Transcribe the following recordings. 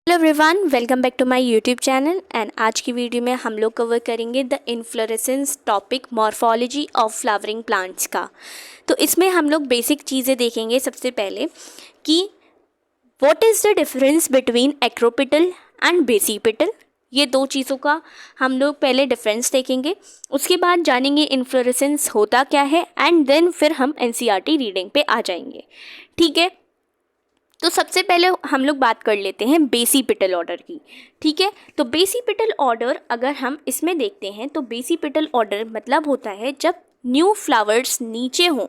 Hello everyone, welcome back to my YouTube channel. And आज की video में हम लोग कवर करेंगे the inflorescence topic morphology of flowering plants का। तो इसमें हम लोग बेसिक चीज़ें देखेंगे। सबसे पहले कि what is the difference between acropetal and basipetal. ये दो चीज़ों का हम लोग पहले डिफरेंस देखेंगे। उसके बाद जानेंगे इन्फ्लोरेसेंस होता क्या है एंड देन फिर हम एनसीईआरटी रीडिंग पे आ जाएंगे। ठीक है, तो सबसे पहले हम लोग बात कर लेते हैं बेसिपिटल ऑर्डर की। ठीक है, तो बेसिपिटल ऑर्डर अगर हम इसमें देखते हैं तो बेसिपिटल ऑर्डर मतलब होता है जब न्यू फ्लावर्स नीचे हों।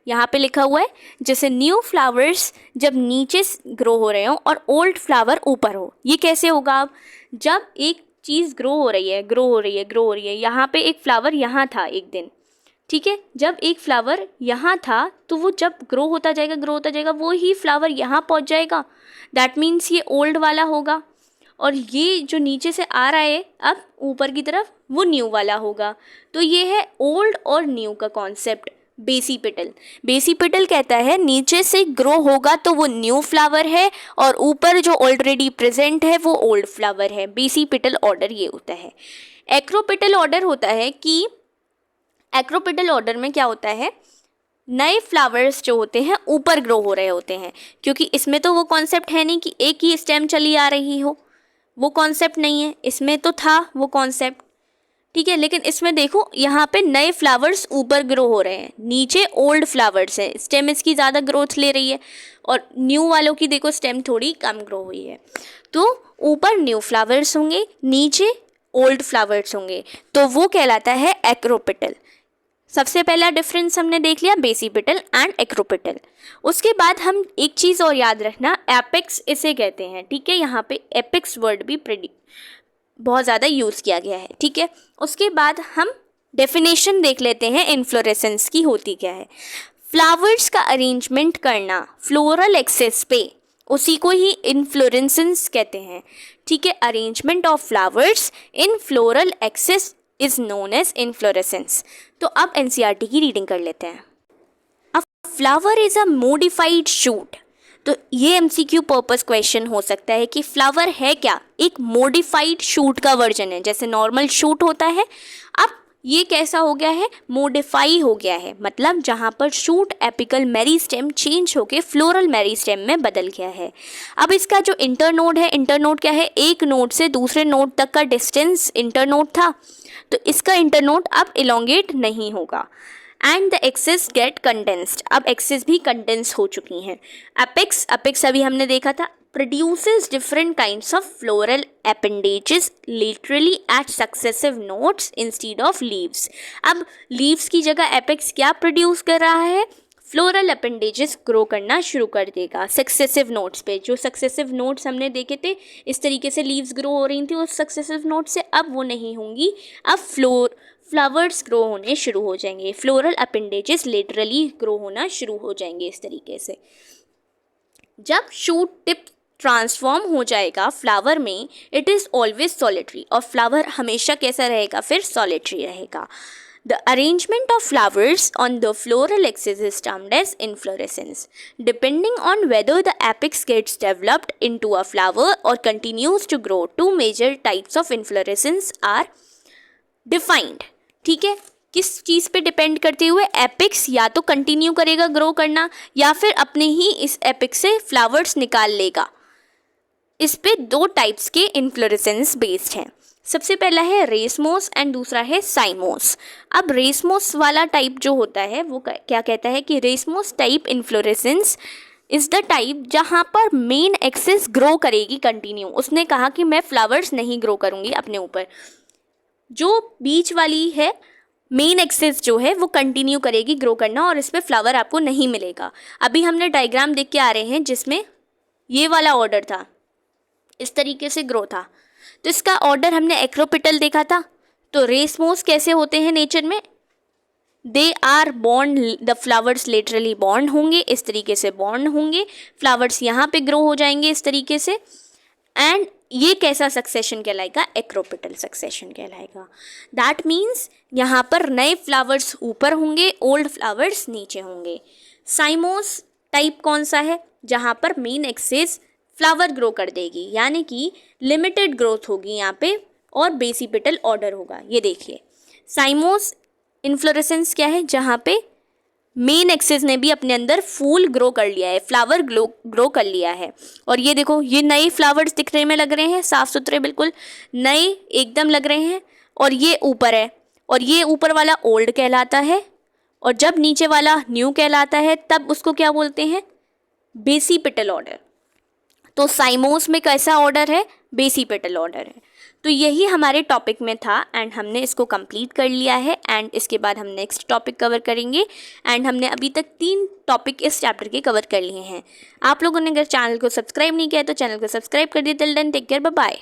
यहाँ पे लिखा हुआ है जैसे न्यू फ्लावर्स जब नीचे ग्रो हो रहे हों और ओल्ड फ्लावर ऊपर हो। ये कैसे होगा? अब जब एक चीज़ ग्रो हो रही है, यहाँ पे एक फ्लावर यहाँ था एक दिन। ठीक है, जब एक फ्लावर यहाँ था तो वो जब ग्रो होता जाएगा वो ही फ्लावर यहाँ पहुँच जाएगा। दैट मीन्स ये ओल्ड वाला होगा और ये जो नीचे से आ रहा है अब ऊपर की तरफ वो न्यू वाला होगा। तो ये है ओल्ड और न्यू का कॉन्सेप्ट बेसिपिटल। बेसिपिटल कहता है नीचे से ग्रो होगा तो वो न्यू फ्लावर है और ऊपर जो ऑलरेडी प्रेजेंट है वो ओल्ड फ्लावर है। बेसिपिटल ऑर्डर ये होता है। एक्रोपिटल ऑर्डर होता है कि एक्रोपिटल ऑर्डर में क्या होता है, नए फ्लावर्स जो होते हैं ऊपर ग्रो हो रहे होते हैं, क्योंकि इसमें तो वो कॉन्सेप्ट है नहीं कि एक ही स्टेम चली आ रही हो, वो कॉन्सेप्ट नहीं है। इसमें तो था वो कॉन्सेप्ट, ठीक है, लेकिन इसमें देखो यहाँ पे नए फ्लावर्स ऊपर ग्रो हो रहे हैं, नीचे ओल्ड फ्लावर्स हैं, स्टेम इसकी ज़्यादा ग्रोथ ले रही है और न्यू वालों की देखो स्टेम थोड़ी कम ग्रो हुई है। तो ऊपर न्यू फ्लावर्स होंगे, नीचे ओल्ड फ्लावर्स होंगे, तो वो कहलाता है एक्रोपिटल। सबसे पहला डिफरेंस हमने देख लिया बेसिपिटल एंड एक्रोपिटल। उसके बाद हम एक चीज़ और याद रखना, एपेक्स इसे कहते हैं। ठीक है, यहाँ पे एपेक्स वर्ड भी बहुत ज़्यादा यूज़ किया गया है। ठीक है, उसके बाद हम डेफिनेशन देख लेते हैं इन्फ्लोरेसेंस की होती क्या है। फ्लावर्स का अरेंजमेंट करना फ्लोरल एक्सेस पे, उसी को ही इन्फ्लोरेसेंस कहते हैं। ठीक है, arrangement of flowers in floral axis is known as inflorescence. तो अब एनसीईआरटी की रीडिंग कर लेते हैं। A flower is a modified shoot. तो ये एमसीक्यू पर्पस क्वेश्चन हो सकता है कि फ्लावर है क्या? एक मोडिफाइड शूट का वर्जन है। जैसे नॉर्मल शूट होता है, अब ये कैसा हो गया है? मोडिफाई हो गया है। मतलब जहाँ पर शूट एपिकल मेरिस्टेम चेंज होके फ्लोरल मेरिस्टेम में बदल गया है। अब इसका जो इंटरनोड है, इंटरनोड क्या है? एक नोड से दूसरे नोड तक का डिस्टेंस इंटरनोड था, तो इसका इंटरनोड अब इलोंगेट नहीं होगा। And the axis get condensed. अब एक्सेस भी कंडेंस हो चुकी हैं। अपेक्स अभी हमने देखा था, produces different kinds of floral appendages laterally at successive nodes instead of leaves। अब leaves की जगह apex क्या प्रोड्यूस कर रहा है? फ्लोरल अपेंडेजेस ग्रो करना शुरू कर देगा सक्सेसिव नोड्स पे। जो सक्सेसिव नोड्स हमने देखे थे, इस तरीके से लीव्स ग्रो हो रही थी उस सक्सेसिव नोड से, अब वो नहीं होंगी। अब फ्लावर्स ग्रो होने शुरू हो जाएंगे, फ्लोरल अपेंडेजेस लेटरली ग्रो होना शुरू हो जाएंगे इस तरीके से। जब शूट टिप ट्रांसफॉर्म हो जाएगा फ्लावर में, इट इज़ ऑलवेज सॉलिटरी, और फ्लावर हमेशा कैसा रहेगा? फिर सॉलिटरी रहेगा। The arrangement of flowers on the floral axis is termed as inflorescence. Depending on whether the apex gets developed into a flower or continues to grow, two major types of inflorescence are defined. ठीक है, किस चीज़ पे depend करते हुए? Epics या तो continue करेगा grow करना या फिर अपने ही इस एपिक्स से फ्लावर्स निकाल लेगा। इस पे दो टाइप्स के इन्फ्लोरेसेंस बेस्ड हैं। सबसे पहला है रेसमोस एंड दूसरा है साइमोस। अब रेसमोस वाला टाइप जो होता है वो क्या कहता है कि racemose type inflorescence is the type जहाँ पर मेन एक्सिस ग्रो करेगी कंटिन्यू। उसने कहा कि मैं फ्लावर्स नहीं ग्रो करूँगी अपने ऊपर, जो बीच वाली है मेन एक्सिस जो है वो कंटिन्यू करेगी ग्रो करना और इस पर फ्लावर आपको नहीं मिलेगा। अभी हमने डायग्राम देख के आ रहे हैं जिसमें ये वाला ऑर्डर था, इस तरीके से ग्रो था, तो इसका ऑर्डर हमने एक्रोपिटल देखा था। तो रेसमोस कैसे होते हैं नेचर में? They are born, the flowers laterally born होंगे, इस तरीके से बॉर्न होंगे, फ्लावर्स यहाँ पे ग्रो हो जाएंगे इस तरीके से। एंड ये कैसा सक्सेशन कहलाएगा? एक्रोपिटल सक्सेशन कहलाएगा। दैट मीन्स यहाँ पर नए फ्लावर्स ऊपर होंगे, ओल्ड फ्लावर्स नीचे होंगे। साइमोस टाइप कौन सा है? जहाँ पर मेन एक्सिस फ्लावर ग्रो कर देगी, यानी कि लिमिटेड ग्रोथ होगी यहाँ पे और बेसिपेटल ऑर्डर होगा। ये देखिए साइमोस इन्फ्लोरेसेंस क्या है, जहाँ पे मेन एक्सिस ने भी अपने अंदर फूल ग्रो कर लिया है, फ्लावर ग्रो कर लिया है। और ये देखो ये नए फ्लावर्स दिखने में लग रहे हैं, साफ सुथरे बिल्कुल नए एकदम लग रहे हैं। और ये ऊपर है और ये ऊपर वाला ओल्ड कहलाता है और जब नीचे वाला न्यू कहलाता है तब उसको क्या बोलते हैं, बेसिपेटल ऑर्डर। तो साइमोस में कैसा ऑर्डर है, बेसिपेटल ऑर्डर है। तो यही हमारे टॉपिक में था एंड हमने इसको कंप्लीट कर लिया है एंड इसके बाद हम नेक्स्ट टॉपिक कवर करेंगे। एंड हमने अभी तक 3 टॉपिक इस चैप्टर के कवर कर लिए हैं। आप लोगों ने अगर चैनल को सब्सक्राइब नहीं किया तो चैनल को सब्सक्राइब कर दिया। Till then take care, bye bye.